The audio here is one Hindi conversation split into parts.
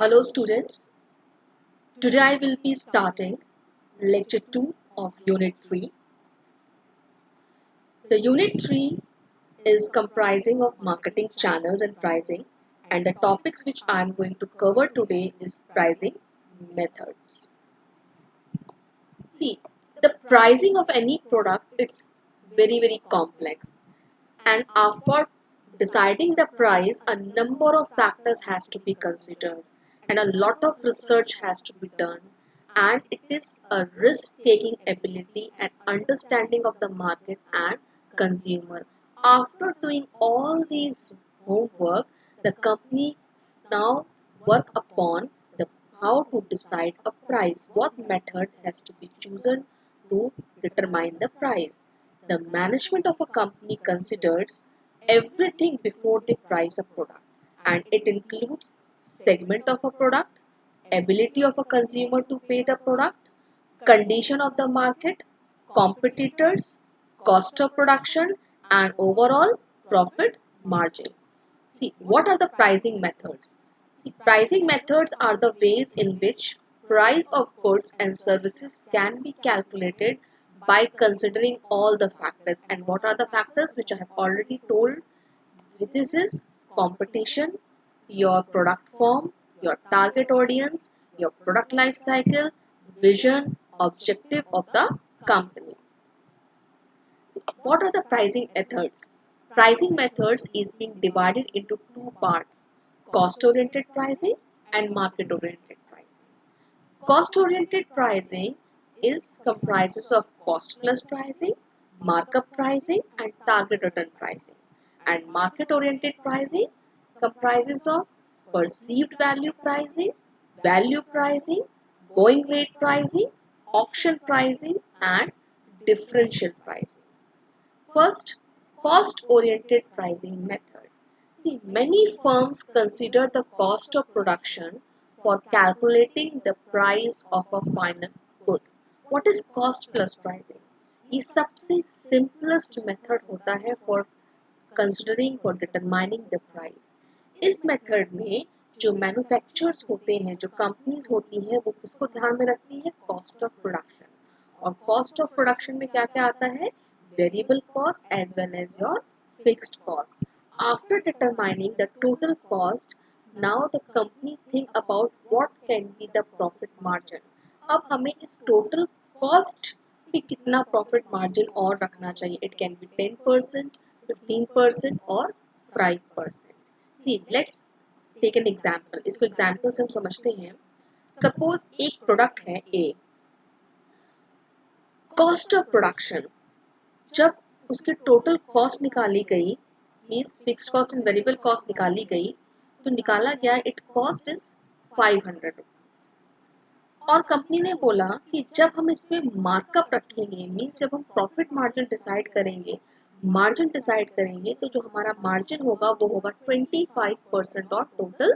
Hello students, today I will be starting lecture 2 of unit 3. The unit 3 is comprising of marketing channels and pricing, and the topics which I am going to cover today is pricing methods. See, the pricing of any product it's very complex, and after deciding the price a number of factors has to be considered and a lot of research has to be done, and it is a risk taking ability and understanding of the market and consumer. After doing all these homework, the company now work upon the how to decide a price, what method has to be chosen to determine the price. The management of a company considers everything before they price a product, and it includes segment of a product, ability of a consumer to pay the product, condition of the market, competitors, cost of production, and overall profit margin. See, what are the pricing methods? See, pricing methods are the ways in which price of goods and services can be calculated by considering all the factors. And what are the factors which I have already told? This is competition, your product form, your target audience, your product life cycle, vision, objective of the company. What are the pricing methods? Pricing methods is being divided into two parts: cost oriented pricing and market oriented pricing. Cost oriented pricing is comprises of cost plus pricing, markup pricing, and target return pricing. And market oriented pricing comprises of perceived value pricing, going rate pricing, auction pricing, and differential pricing. First, cost-oriented pricing method. See, many firms consider the cost of production for calculating the price of a final good. What is cost plus pricing? ये सबसे simplest method होता है for considering for determining the price. इस method में जो manufacturers होते हैं, जो companies होती हैं, वो किसको ध्यान में रखती है? Cost of production. और cost of production में क्या क्या आता है? Variable cost as well as your fixed cost. After determining the total cost, now the company think about what can be the profit margin. अब हमें इस total cost पे कितना profit margin और रखना चाहिए? It can be 10%, 15% और 5%. See, let's take an example. इसको example से हम समझते हैं. Suppose एक product है A. Cost of production, जब उसकी टोटल कॉस्ट निकाली गई, means fix cost and variable cost निकाली गई, तो निकाला गया इट कॉस्ट इज 500 रुपीज. और कंपनी ने बोला कि जब हम इसमें मार्कअप रखेंगे, मीन्स जब हम प्रॉफिट मार्जिन डिसाइड करेंगे, तो जो हमारा मार्जिन होगा वो होगा 25% ऑफ टोटल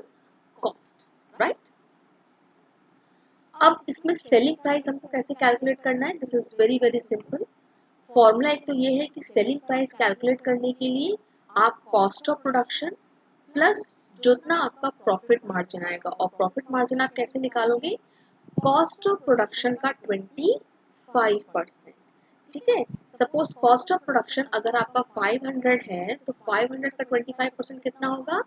कॉस्ट, राइट? अब इसमें सेलिंग प्राइस हमको कैसे कैलकुलेट करना है? This is very simple. Formula एक तो ये है कि सेलिंग प्राइस कैलकुलेट करने के लिए आप कॉस्ट ऑफ प्रोडक्शन प्लस जितना आपका प्रॉफिट मार्जिन आएगा, और प्रॉफिट मार्जिन आप कैसे निकालोगे? कॉस्ट ऑफ प्रोडक्शन का 25%. ठीक है, सपोज कॉस्ट ऑफ प्रोडक्शन अगर आपका 500 है तो 500 का 25% कितना होगा?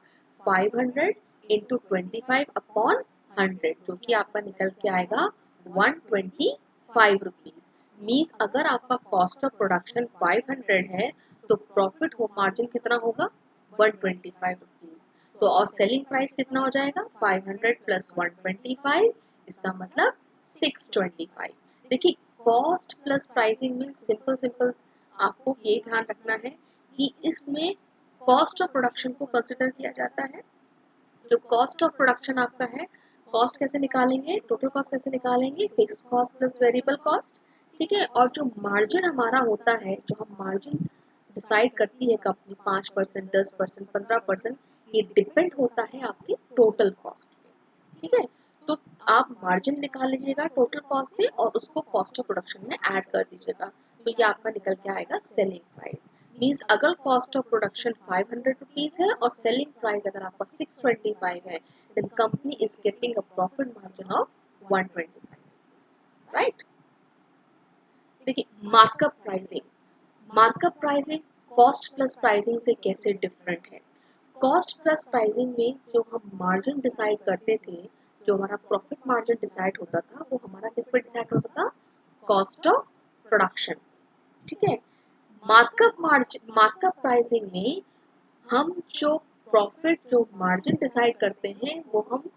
500 इंटू 25 अपॉन 100, जो कि आपका निकल के आएगा 125 रुपीज. मीन्स अगर आपका कॉस्ट ऑफ प्रोडक्शन 500 है तो प्रॉफिट हो मार्जिन कितना होगा? 125 रुपीज. तो और सेलिंग प्राइस कितना हो जाएगा? 500 प्लस 125, इसका मतलब 625. देखिए, कॉस्ट प्लस प्राइसिंग में सिंपल आपको ये ध्यान रखना है कि इसमें कॉस्ट ऑफ प्रोडक्शन को कंसिडर किया जाता है. जो कॉस्ट ऑफ प्रोडक्शन आपका है, कॉस्ट कैसे निकालेंगे? टोटल कॉस्ट कैसे निकालेंगे? Fix cost plus variable cost. ठीक है, और जो मार्जिन हमारा होता है, जो हम मार्जिन डिसाइड करती है कंपनी, 5%, 10%, 15%, ये डिपेंड होता है आपकी टोटल कॉस्ट पे. ठीक है, तो आप मार्जिन निकाल लीजिएगा टोटल कॉस्ट से और उसको कॉस्ट ऑफ प्रोडक्शन में ऐड कर दीजिएगा, तो ये आपका निकल के आएगा सेलिंग प्राइस. मीन्स अगर कॉस्ट ऑफ प्रोडक्शन 500 रुपीज है और सेलिंग प्राइस अगर आपका 625 है, then company is getting a profit margin of 125, right. देखिए markup pricing, markup pricing cost plus pricing से कैसे डिफरेंट है। कॉस्ट प्लस प्राइसिंग में जो हम मार्जिन डिसाइड करते थे, जो हमारा प्रॉफिट मार्जिन डिसाइड होता था, वो हमारा किस पे डिसाइड होता था, कॉस्ट ऑफ प्रोडक्शन, ठीक है। मार्कअप मार्जिन, मार्कअप प्राइसिंग में हम जो प्रॉफिट जो मार्जिन डिसाइड करते हैं वो हम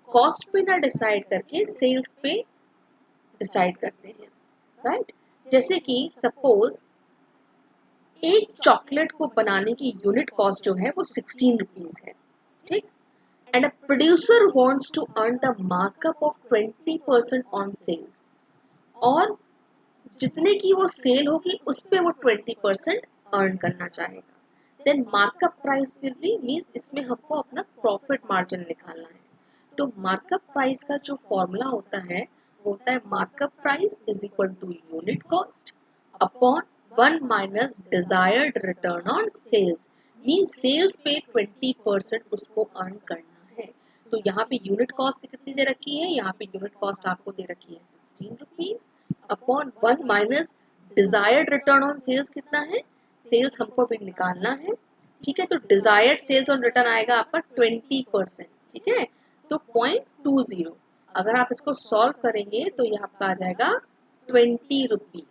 कॉस्ट पे ना डिसाइड करके सेल्स पे डिसाइड करते हैं, राइट। जैसे कि सपोज एक चॉकलेट को बनाने की यूनिट कॉस्ट जो है वो 16 रुपीज है, ठीक। And a producer wants to earn the markup of 20% on sales, और जितने की वो सेल होगी उस पे वो 20% अर्न करना चाहेगा, then markup price will be, means इसमें हमको अपना प्रॉफिट मार्जिन निकालना है। तो मार्कअप प्राइस का जो फॉर्मूला होता है वो होता है markup price is equal to unit cost upon 1 minus desired return on sales, means sales पे 20% उसको अर्न करना है। तो यहाँ पे यूनिट कॉस्ट कितनी दे रखी है, यहाँ पे यूनिट कॉस्ट आपको दे रखी है 16 rupees upon 1 minus desired return on sales कितना है, सेल्स हमको भी निकालना है, ठीक है। तो डिजायर्ड सेल्स ऑन रिटर्न आएगा आपका 20%, ठीक है। तो 0.20, अगर आप इसको सॉल्व करेंगे तो ये आपका आ जाएगा 20 रुपीज,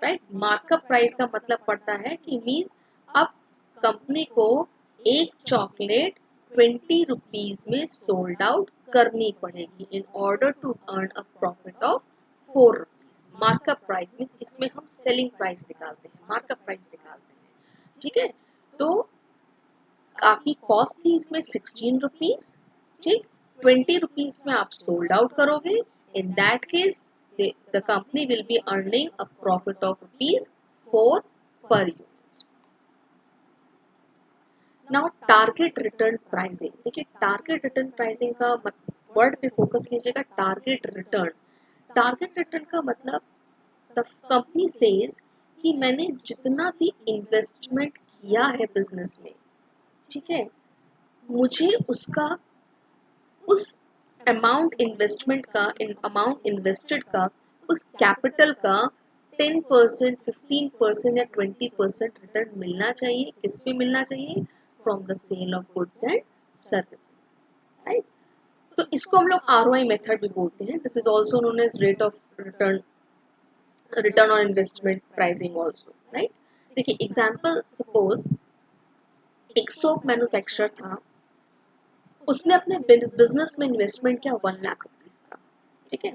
राइट। मार्कअप प्राइस का मतलब पड़ता है कि मीन्स अब कंपनी को एक चॉकलेट 20 रुपीज में सोल्ड आउट करनी पड़ेगी in order to earn a profit of 4 rupees. Markup price means इसमें हम सेलिंग प्राइस निकालते हैं, मार्कअप प्राइस निकालते हैं, ठीक है। तो आपकी कॉस्ट थी इसमें 16 रुपीज, ठीक। 20 रुपीज में आप सोल्ड आउट करोगे, in that case the company will be earning a profit of rupees 4 per unit. Now target return pricing, देखिए टारगेट रिटर्न प्राइसिंग का वर्ड पे फोकस कीजिएगा, टारगेट रिटर्न। टारगेट रिटर्न का मतलब द कंपनी सेज कि मैंने जितना भी इन्वेस्टमेंट किया है बिजनेस में, ठीक है, मुझे उसका उस अमाउंट इन्वेस्टमेंट का, अमाउंट इन्वेस्टेड का, उस कैपिटल का 10%, 15% या 20% रिटर्न मिलना चाहिए। किस पे मिलना चाहिए, from the sale of goods and services, right. तो इसको हम लोग ROI मेथड भी बोलते हैं, this is also known as rate of return, return on investment pricing also, right. देखिए एग्जाम्पल, सपोज एक सोप मैन्युफैक्चरर था, उसने अपने बिजनेस में इन्वेस्टमेंट किया 1 लाख रुपीज का, ठीक है,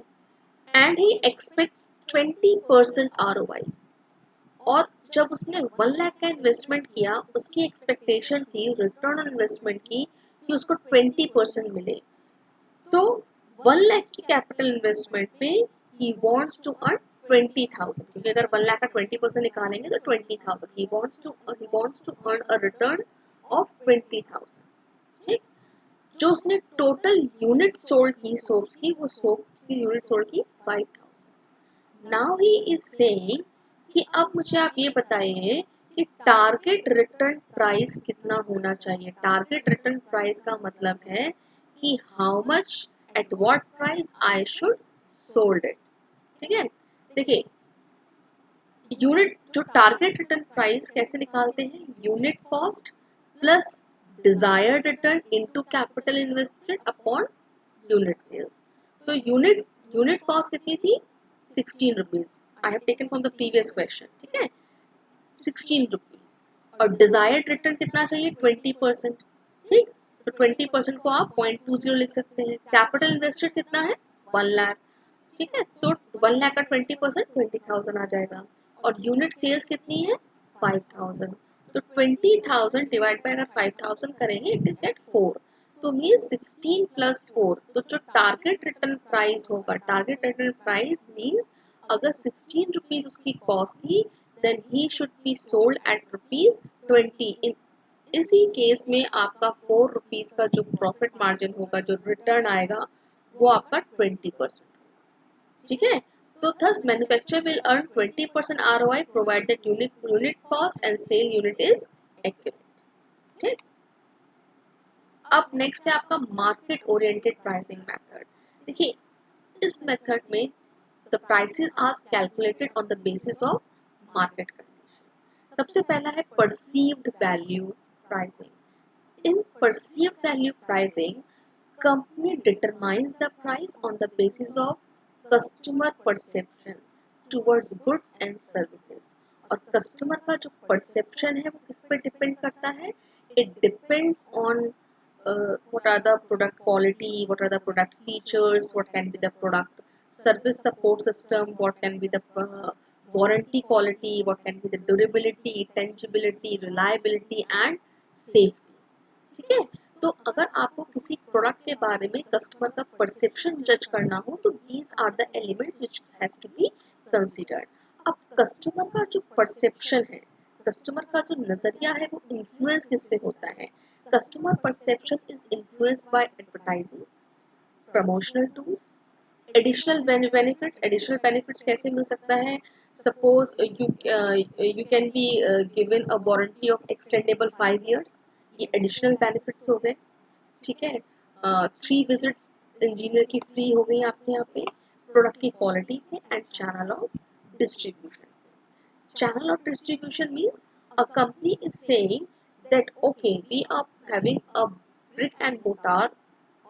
एंड ही एक्सपेक्ट्स 20% ROI। और जब उसने 1 लाख का इन्वेस्टमेंट किया, उसकी एक्सपेक्टेशन थी रिटर्न ऑन इन्वेस्टमेंट की कि उसको 20% मिले। तो 1 लाख की कैपिटल इन्वेस्टमेंट पे ही वांट्स टू अर्न 20,000, क्योंकि अगर 1 लाख का 20% निकालेंगे तो 20,000, he wants to earn a return of 20,000, ठीक। जो उसने टोटल यूनिट सोल्ड की सोप्स की, वो सोप्स की यूनिट सोल्ड की 5,000। नाउ ही इज सेइंग कि अब मुझे आप ये बताइए कि टारगेट रिटर्न प्राइस कितना होना चाहिए। टारगेट रिटर्न प्राइस का मतलब है कि how much at what price I should sold it, ठीक है। देखिए यूनिट, जो टारगेट रिटर्न प्राइस कैसे निकालते हैं, unit cost plus desired return into capital invested upon unit sales। तो यूनिट कॉस्ट कितनी थी, 16 rupees, I have taken from the previous question, ठीक है, 16 रुपीज। और डिजायर्ड रिटर्न कितना चाहिए, 20%, ठीक। तो 20% को आप 0.20 लिख सकते हैं। कैपिटल इन्वेस्टेड कितना है, 1 लाख, ठीक है। तो 1 लाख का 20% 20,000 आ जाएगा। और यूनिट सेल्स कितनी है, 5,000। तो 20,000 डिवाइड बाय अगर 5,000 करेंगे, इट इज गेट 4। तो मीन्स 16 प्लस 4। तो जो टारगेट रिटर्न प्राइस होगा, टारगेट रिटर्न प्राइस मीन्स अगर 16 रुपीज उसकी कॉस्ट थी, then he should be sold at rupees 20। In इसी केस में आपका 4 रुपीज का जो प्रॉफिट मार्जिन होगा, जो रिटर्न आएगा, वो आपका 20%, ठीक है। तो thus manufacturer will earn 20% ROI provided unit cost and sale unit is accurate. ठीक. अब नेक्स्ट है आपका मार्केट ओरिएंटेड प्राइसिंग मेथड. देखिए इस मेथड में the prices are calculated on the basis of market condition. सबसे पहला है perceived value pricing. In perceived value pricing, company determines the price on the basis of customer perception towards goods and services. और कस्टमर का जो परसेप्शन है वो किस पे डिपेंड करता है? It depends on what are the product quality, what are the product features, what can be the product service support system, what can be the warranty quality, what can be the durability, tangibility, reliability and safety. ठीक है. तो अगर आपको किसी प्रोडक्ट के बारे में कस्टमर का परसेप्शन जज करना हो तो these are the elements which has to be considered. अब कस्टमर का जो परसेप्शन है, कस्टमर का जो नजरिया है वो इन्फ्लुएंस किससे होता है? Customer perception is influenced by advertising, promotional tools, additional benefits. Additional benefits कैसे मिल सकता है? Suppose you can be given a warranty of extendable 5 years. ये एडिशनल बेनिफिट्स हो गए. ठीक है. 3 विजिट्स इंजीनियर की फ्री हो गई आपके यहाँ पे. प्रोडक्ट की क्वालिटी पे and channel of distribution. Channel of distribution means a company is saying that okay, we are having a brick and mortar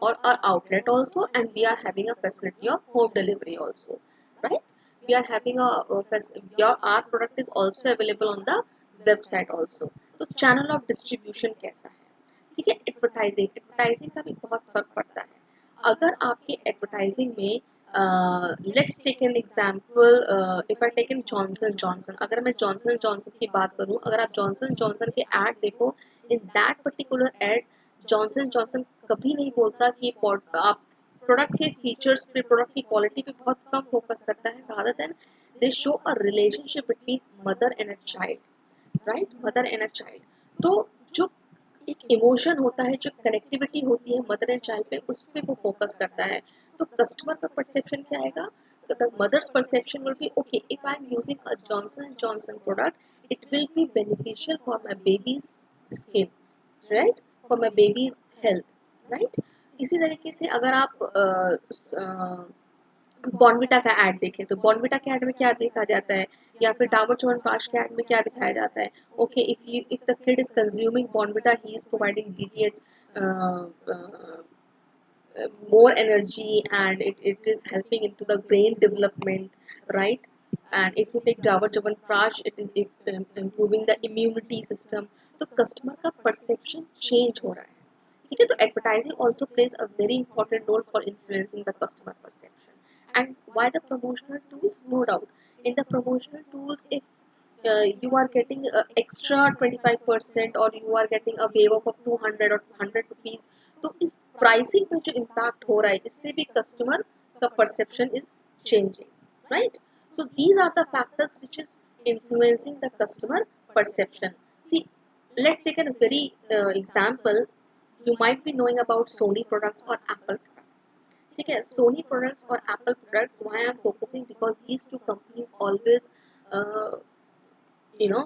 or our outlet also, and we are having a facility of home delivery also, right? We are having our product is also available on the website also. तो channel of distribution कैसा है? ठीक है. एडवर्टाइजिंग का भी बहुत फर्क पड़ता है. अगर आपके एडवर्टाइजिंग में let's take an example, if I take in Johnson Johnson. अगर मैं जॉनसन जॉनसन की बात करूं, अगर आप जॉनसन जॉनसन के ऐड देखो, in that particular add Johnson Johnson कभी नहीं बोलता कि आप प्रोडक्ट के फीचर्स पे, प्रोडक्ट की क्वालिटी पे बहुत कम फोकस करता है. Rather than they show a relationship between mother and a child, right? Mother and a child. तो जो एक इमोशन होता है, जो कनेक्टिविटी होती है मदर एंड चाइल्ड पे, उस पे वो फोकस करता है. तो कस्टमर का परसेप्शन क्या आएगा? The mother's perception will be okay, if I am using a Johnson Johnson product, it will be beneficial for my baby's skin, right? For my baby's health, right? इसी तरीके से अगर आप बॉर्नविटा का ऐड देखें तो बॉर्नविटा के ऐड में क्या देखा जाता है, या फिर डाबर च्यवनप्राश के ऐड में क्या दिखाया जाता है? Okay, if the kid is consuming Bournvita, he is providing DTH, more energy, and it is helping into the brain development, right? And if you take Dabur Chyawanprash, it is improving the immunity system. तो कस्टमर का परसेप्शन चेंज हो रहा है. ठीक है. तो advertising also plays a very important role for influencing the customer perception. And why the promotional tools? No doubt, in the promotional tools, if you are getting extra 25% or you are getting a waiver of 200 or 200 rupees, तो इस प्राइसिंग पे जो इम्पैक्ट हो रहा है, इससे भी कस्टमर का perception is changing, right? So these are the factors which is influencing the customer perception. See, let's take a very example. You might be knowing about Sony products or Apple products. ठीक है. Sony products or Apple products, why I am focusing, because these two companies always uh, you know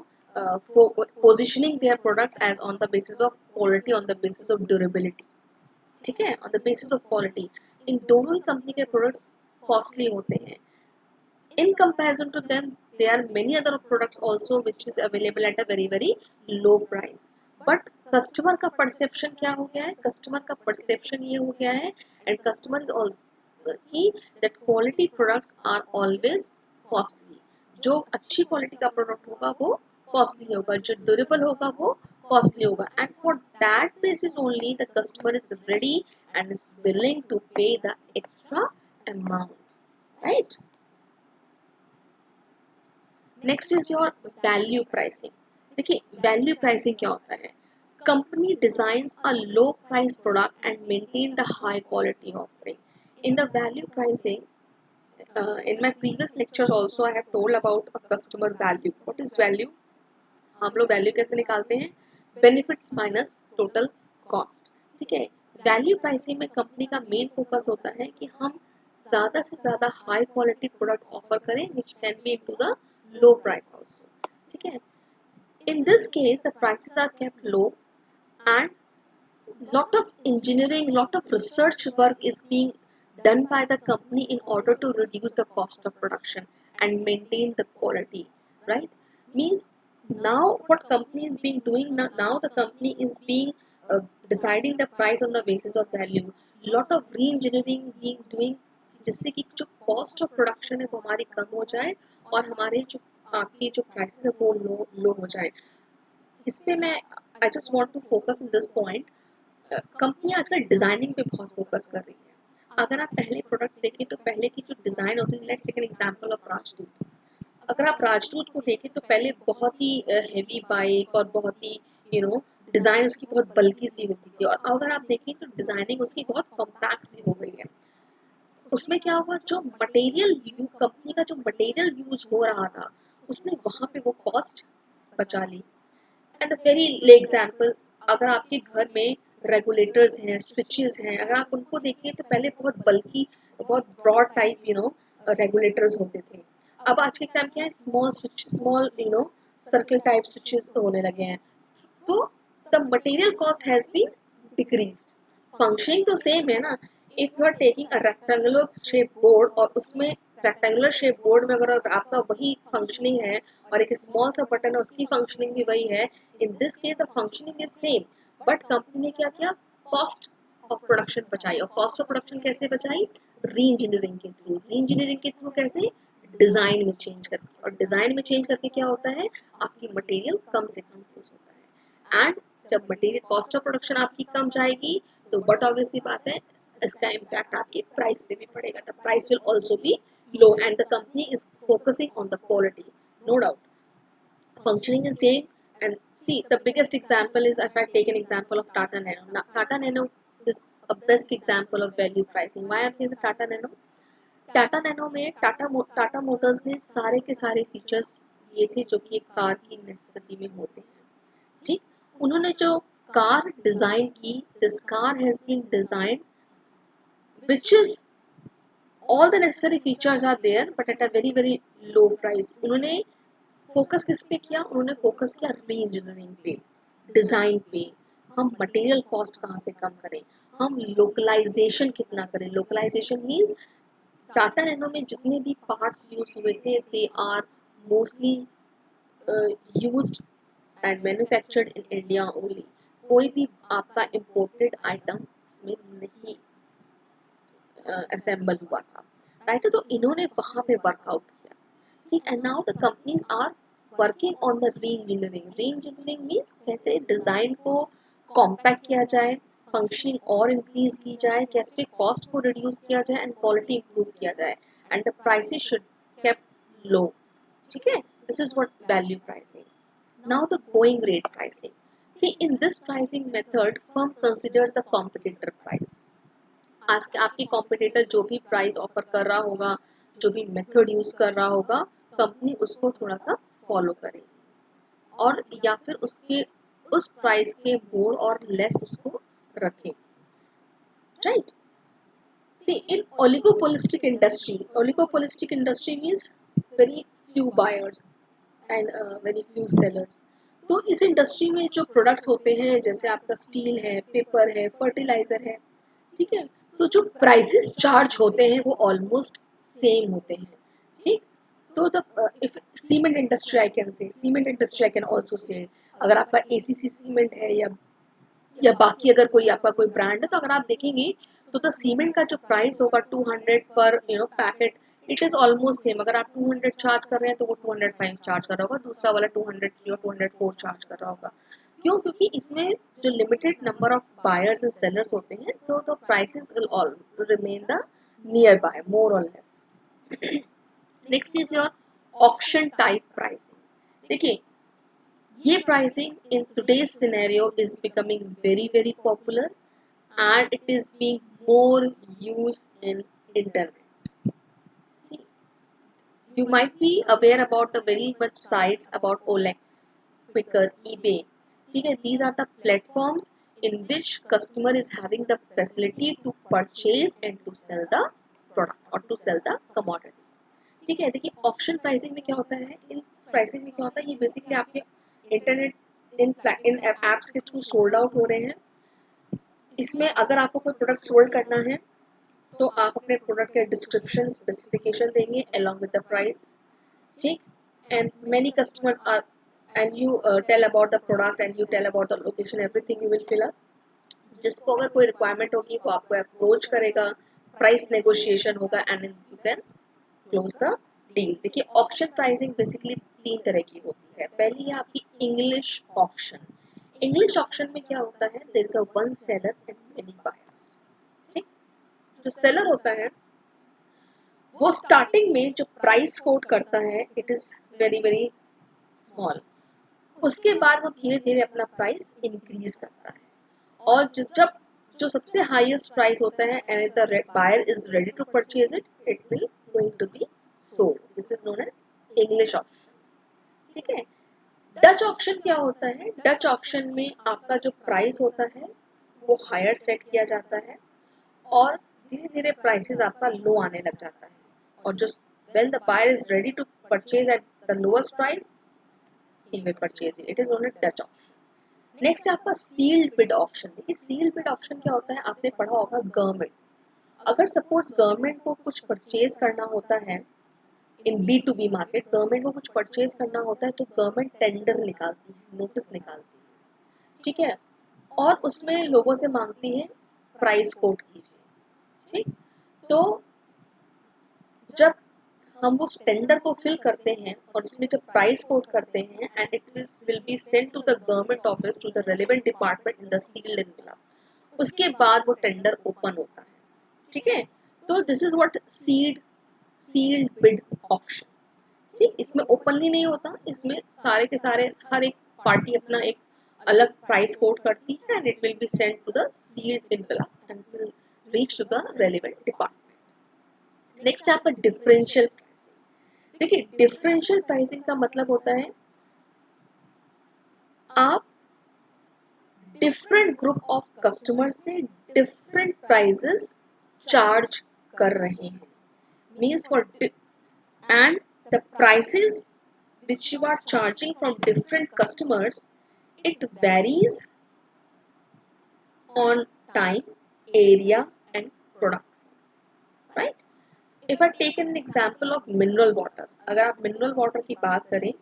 positioning their products as on the basis of quality, on the basis of durability. ठीक है. On the basis of quality, इन दोनों कंपनी के प्रोडक्ट्स कॉस्टली होते हैं. In comparison to them, there are many other products also which is available at a very very low price. But customer का परसेप्शन क्या हो गया है? कस्टमर का परसेप्शन ये हो गया है, एंड कस्टमर इज ऑल कि that quality products are always costly. जो अच्छी क्वालिटी का प्रोडक्ट होगा वो कॉस्टली होगा, जो ड्यूरेबल होगा वो कॉस्टली होगा. And for that basis only the customer is ready and is willing to pay the extra amount, right? Next is your value pricing. देखिए वैल्यू प्राइसिंग क्या होता है? Company designs a low price product and maintain the high quality offering. In the value pricing, in my previous lectures also I have told about a customer value. What is value? हम लोग वैल्यू कैसे निकालते हैं? Benefits minus total cost. ठीक है. वैल्यू प्राइसिंग में कंपनी का मेन फोकस होता है कि हम ज़्यादा से ज़्यादा हाई क्वालिटी प्रोडक्ट ऑफर करें which can be into the low price also, ठीक है। In this case the prices are kept low and lot of engineering, lot of research work is being done by the company in order to reduce the cost of production and maintain the quality, right? Means now what company is being doing now the company is being deciding the price on the basis of value. Lot of re-engineering being doing जिससे कि जो cost of production है वो हमारी कम हो जाए और हमारे जो आपकी जो prices है वो लो हो जाए। इस पे मैं I just want to focus in this point. Company आजकल डिजाइनिंग पे बहुत फोकस कर रही है। अगर आप पहले प्रोडक्ट्स देखें तो पहले की जो डिजाइन होती है, let's take an example of Rajdoot. अगर आप राजदूत को देखें तो पहले बहुत ही हेवी बाइक और बहुत ही डिजाइन उसकी बहुत बल्कि सी होती थी, और अगर आप देखें तो डिजाइनिंग उसकी बहुत कॉम्पैक्ट सी हो गई है। उसमें क्या हुआ, जो मटेरियल कंपनी का जो मटेरियल यूज हो रहा था उसने वहां पे वो कॉस्ट बचा ली। एंड वेरी एग्जाम्पल, अगर आपके घर में रेगुलेटर्स हैं, स्विचेस हैं, अगर आप उनको देखिए तो पहले बहुत बल्कि बहुत ब्रॉड टाइप रेगुलेटर्स होते थे। अब आज के टाइम क्या है, small switch, small circle type switches होने लगे हैं। तो the material cost has been decreased, functioning तो सेम है ना। If you are taking a rectangular shape board और उसमें रेक्टेंगुलर शेप बोर्ड में अगर आपका वही फंक्शनिंग है और एक स्मॉल सा बटन है उसकी फंक्शनिंग भी वही है, in this case the functioning is same, but company ने क्या किया, कॉस्ट ऑफ प्रोडक्शन बचाई। और कॉस्ट ऑफ प्रोडक्शन कैसे बचाई, री इंजीनियरिंग के थ्रू। री इंजीनियरिंग के थ्रू कैसे, डिजाइन में चेंज करके, और डिजाइन में चेंज करके क्या होता है, आपकी मटेरियल कम से कम यूज होता है। एंड जब मटेरियल कॉस्ट ऑफ प्रोडक्शन आपकी कम जाएगी तो बट ऑब्वियस सी बात है इसका इम्पैक्ट आपके प्राइस पे भी पड़ेगा, the price will also be low and the company is focusing on the quality, no doubt functioning is same. And see, the biggest example is, if I take an example of Tata Nano. Now, Tata Nano is a best example of value pricing. Why I'm saying the Tata Nano, Tata nano में टाटा मोटर्स ने सारे के सारे फीचर्स दिए थे जो कि एक कार की नेसेसिटी में होते हैं, ठीक। उन्होंने जो कार डिजाइन की, this car has been design which is all the necessary features are there but at a very low price। उन्होंने फोकस किस पे किया, उन्होंने फोकस किया री इंजीनियरिंग पे, डिजाइन पे। हम मटेरियल कॉस्ट कहाँ से कम करें, हम लोकलाइजेशन कितना करें। लोकलाइजेशन मीन्स टाटा नैनो में जितने भी पार्ट्स यूज हुए थे they are mostly used and manufactured in India only. कोई भी आपका इम्पोर्टेड आइटम इसमें नहीं असेंबल हुआ था, राइट। तो इन्होंने वहां पे वर्कआउट किया, ठीक। And now the companies are working on the re engineering. Re engineering means कैसे डिजाइन को कॉम्पैक्ट किया जाए, फंक्शनिंग और इंक्रीज की जाए, कैसे कॉस्ट को रिड्यूस किया जाए एंड क्वालिटी इंप्रूव किया जाए, and the prices should kept low, ठीक है। This is what value pricing. Now the going rate pricing. See, in this pricing method, firm considers the competitor price। आज के आपकी कॉम्पिटिटर जो भी प्राइस ऑफर कर रहा होगा, जो भी मेथड यूज कर रहा होगा, कंपनी उसको थोड़ा सा फॉलो करेगी और या फिर उसके उस प्राइस के मोर और लेस उसको रखेगी, right. See, in oligopolistic industry means very few buyers and very few sellers. तो इस इंडस्ट्री में जो प्रोडक्ट्स होते हैं जैसे आपका स्टील है, पेपर है, फर्टिलाइजर है, ठीक है, तो जो प्राइसेस चार्ज होते हैं वो ऑलमोस्ट सेम होते हैं, ठीक। तो the if cement industry, I can say cement industry, I can also say, अगर आपका एसीसी सीमेंट है या बाकी अगर कोई आपका कोई ब्रांड है, तो अगर आप देखेंगे तो द सीमेंट का जो प्राइस होगा 200 पर packet, it is almost same. अगर आप 200 चार्ज कर रहे हैं तो वो 205 चार्ज कर रहा होगा, दूसरा वाला 203 और 204 चार्ज कर रहा होगा। क्यों, क्योंकि इसमें जो limited number of buyers and sellers होते हैं तो the prices will all remain the near by more और less. Next is your auction type pricing. देखिए, ये pricing in today's scenario is becoming very popular and it is being more used in internet। See, you might be aware about the very much sites about OLX, Quicker, eBay, ठीक है। These are the platforms in which customer is having the facility to purchase and to sell the product or to sell the commodity. ठीक है, देखिए ऑप्शन प्राइसिंग में क्या होता है, इन प्राइसिंग में क्या होता है, ये बेसिकली आपके इंटरनेट इन एप्स के थ्रू सोल्ड आउट हो रहे हैं. इसमें अगर आपको कोई प्रोडक्ट सोल्ड करना है तो आप अपने प्रोडक्ट के डिस्क्रिप्शन स्पेसिफिकेशन देंगे along with the price. ठीक, and many customers are and you tell about the product and you tell about the location, everything you will fill up. जिसको अगर कोई रिक्वायरमेंट होगी वो आपको अप्रोच करेगा, प्राइस नेगोशिएशन होगा and you can close the deal. देखिए ऑक्शन प्राइसिंग बेसिकली तीन तरह की होती है. पहली है आपकी इंग्लिश ऑक्शन. इंग्लिश ऑक्शन में क्या होता है, there is a one seller and many buyers. ठीक, जो सेलर होता है वो स्टार्टिंग में जो प्राइस कोट करता है it is very very small. उसके बाद वो धीरे धीरे अपना प्राइस इंक्रीज करता है और जब जो सबसे हाईएस्ट प्राइस होता है and the buyer is ready to purchase it, it will going to be sold. This is known as English auction. ठीक है. डच ऑक्शन क्या होता है, डच ऑक्शन में आपका जो प्राइस होता है वो हायर सेट किया जाता है और धीरे धीरे प्राइसेस आपका लो आने लग जाता है और जो when the buyer is ready to purchase at the lowest price he will purchase it. It is only Dutch auction. Next है आपका सील्ड बिड ऑक्शन. देखिए सील्ड बिड ऑक्शन क्या होता है, आपने पढ़ा होगा गवर्नमेंट, अगर सपोज गवर्नमेंट को कुछ परचेज करना होता है इन B2B मार्केट, गवर्नमेंट को कुछ परचेज करना होता है तो गवर्नमेंट टेंडर निकालती है, नोटिस निकालती है. ठीक है, और उसमें लोगों से मांगती है प्राइस कोट कीजिए. ठीक, तो जब हम उस टेंडर को फिल करते हैं और उसमें जब प्राइस कोट करते हैं and it will be sent to the government office to the relevant department in the sealed envelope, उसके बाद वो टेंडर ओपन होता है. ठीक है, तो this is what sealed bid auction. ठीक, इसमें ओपनली नहीं होता, इसमें सारे के सारे हर एक पार्टी अपना एक अलग प्राइस कोट करती है and it will be sent to the sealed envelope and will reach to the relevant department. Next है आपका डिफरेंशियल. देखिए डिफरेंशियल प्राइसिंग का मतलब होता है आप डिफरेंट ग्रुप ऑफ कस्टमर से डिफरेंट प्राइसेस चार्ज कर रहे हैं. Means for and the prices which you are charging from different customers, it varies on time, area and product. Right? If I take an example of mineral water, अगर आप mineral water की बात करें,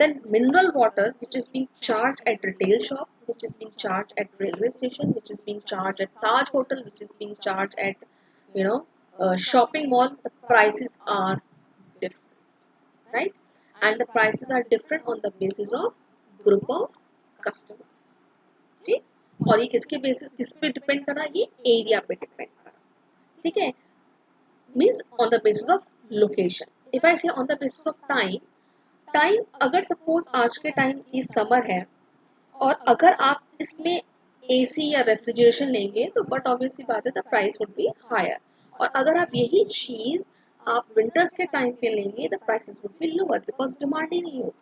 then mineral water which is being charged at retail shop, which is being charged at railway station, which is being charged at Taj Hotel, which is being charged at shopping mall, the prices are different, right? And the prices are different on the basis of group of customers. ठीक, और ये किसके बेसिस किस पे डिपेंड कर रहा है, ये एरिया पे डिपेंड कर रहा है. ठीक है, means on the basis of location. If I say on the basis of time, time अगर सपोज आज के टाइम की समर है और अगर आप इसमें एसी या रेफ्रिजरेशन लेंगे तो बट ऑब्वियसली बात है the price would be higher. और अगर आप यही चीज आप विंटर्स के टाइम पे लेंगे the prices would be lower because demand ही नहीं होगी.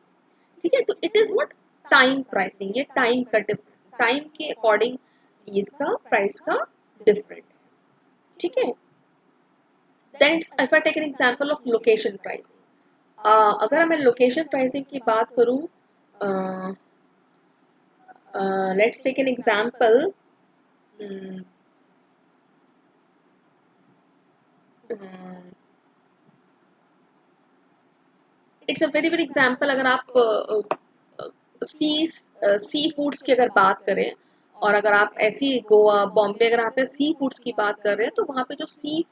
ठीक है, तो it is what time pricing. ये टाइम का टाइम के अकॉर्डिंग इसका प्राइस का डिफरेंट. ठीक है, then if I take an example of location pricing. अगर मैं लोकेशन प्राइसिंग की बात करूं, let's take an example. It's a very very example. अगर आप सी फूड्स की अगर बात करें और अगर आप ऐसी गोवा बॉम्बे अगर आप सी फूड्स की बात कर रहे हैं तो वहाँ पे जो सी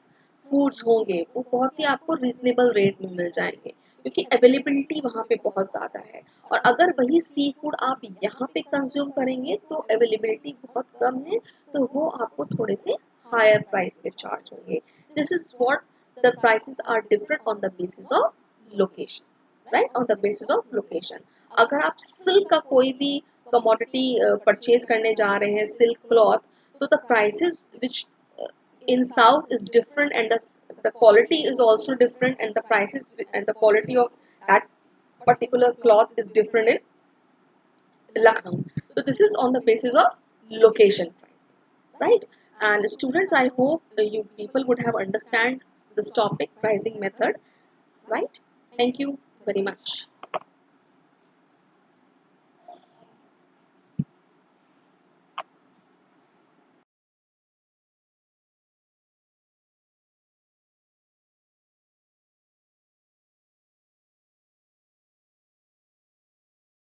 फूड्स होंगे वो बहुत ही आपको रीजनेबल रेट में मिल जाएंगे क्योंकि अवेलेबिलिटी वहाँ पे बहुत ज़्यादा है. और अगर वही सी फूड आप यहाँ पे कंज्यूम करेंगे तो अवेलेबिलिटी बहुत कम है तो वो आपको थोड़े से हायर प्राइस पे चार्ज होंगे. This is what the prices are different on the basis of location. Right, on the basis of location. अगर आप सिल्क का कोई भी कमोडिटी परचेज करने जा रहे हैं, सिल्क क्लॉथ, तो the prices which in south is different and the quality is also different and the prices and the quality of that particular cloth is different in Lucknow. So this is on the basis of location pricing, right? And students, I hope you people would have understand this topic, pricing method, right? Thank you very much.